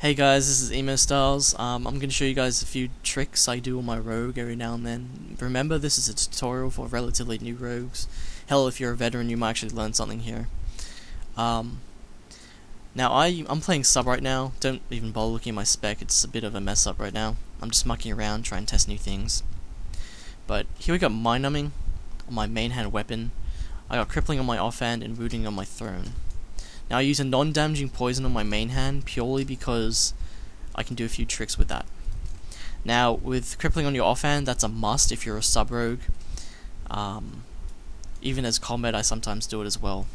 Hey guys, this is emostylze. I'm going to show you guys a few tricks I do on my rogue every now and then. Remember, this is a tutorial for relatively new rogues. Hell, if you're a veteran, you might actually learn something here. Now I'm playing sub right now. Don't even bother looking at my spec, it's a bit of a mess up right now. I'm just mucking around, trying to test new things. But here we got mind numbing on my main hand weapon. I got crippling on my offhand and wounding on my throne. Now I use a non-damaging poison on my main hand purely because I can do a few tricks with that. Now with crippling on your offhand, that's a must if you're a sub-rogue. Even as combat I sometimes do it as well.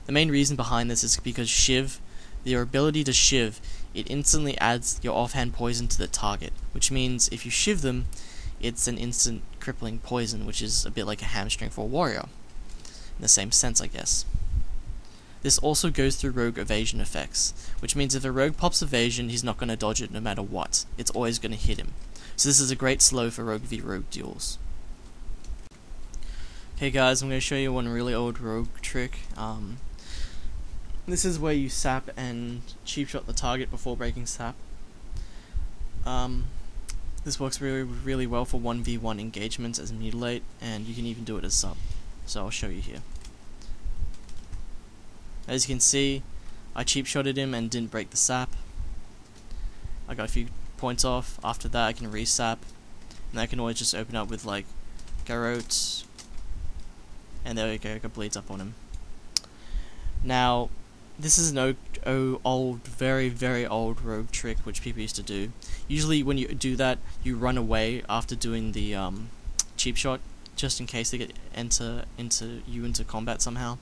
The main reason behind this is because shiv, your ability to shiv, it instantly adds your offhand poison to the target, which means if you shiv them, it's an instant crippling poison, which is a bit like a hamstring for a warrior. In the same sense, I guess. This also goes through rogue evasion effects, which means if a rogue pops evasion, he's not going to dodge it no matter what. It's always going to hit him. So this is a great slow for rogue v rogue duels. Okay guys, I'm going to show you one really old rogue trick. This is where you sap and cheap shot the target before breaking sap. This works really well for 1v1 engagements as mutilate, and you can even do it as sub. So I'll show you here. As you can see, I cheap shotted him and didn't break the sap. I got a few points off. After that I can resap, and I can always just open up with like Garrote, and there we go, I got bleeds up on him. Now this is an old, very old rogue trick which people used to do. Usually when you do that, you run away after doing the cheap shot, just in case they get into combat somehow.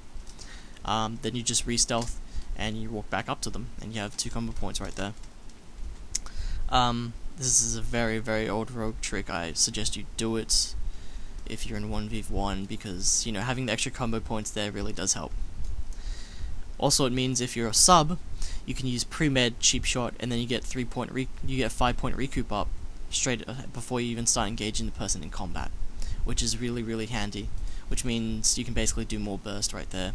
Then you just re-stealth and you walk back up to them, and you have 2 combo points right there. This is a very old rogue trick. I suggest you do it if you're in 1v1 because, you know, having the extra combo points there really does help. Also, it means if you're a sub, you can use pre-med cheap shot, and then you get 5-point recoup up straight before you even start engaging the person in combat, which is really handy. Which means you can basically do more burst right there.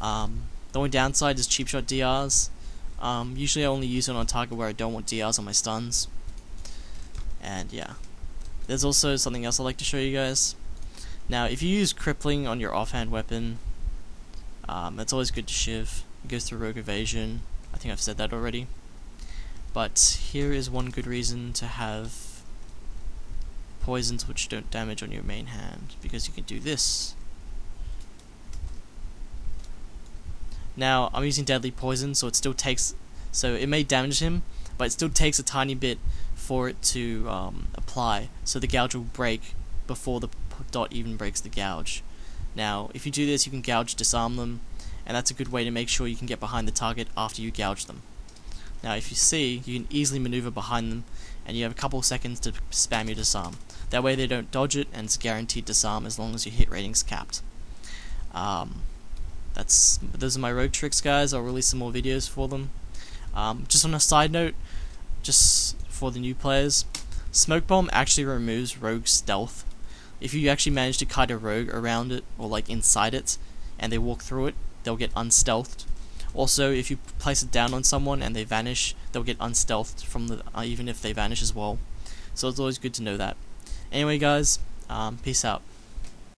The only downside is cheap shot DRs. Usually I only use it on a target where I don't want DRs on my stuns. And yeah. There's also something else I'd like to show you guys. Now if you use crippling on your offhand weapon, it's always good to shiv. It goes through rogue evasion. I think I've said that already. But here is one good reason to have poisons which don't damage on your main hand, because you can do this. Now, I'm using deadly poison, so it may damage him, but it still takes a tiny bit for it to apply, so the gouge will break before the dot even breaks the gouge. Now, if you do this, you can gouge disarm them, and that's a good way to make sure you can get behind the target after you gouge them. Now, if you see, you can easily maneuver behind them, and you have a couple seconds to spam your disarm. That way they don't dodge it, and it's guaranteed disarm as long as your hit rating's capped. Those are my rogue tricks, guys. I'll release some more videos for them. Just on a side note, just for the new players, smoke bomb actually removes rogue stealth. If you actually manage to kite a rogue around it, or like inside it, and they walk through it, they'll get unstealthed. Also, if you place it down on someone and they vanish, they'll get unstealthed from the even if they vanish as well. So it's always good to know that. Anyway, guys, peace out.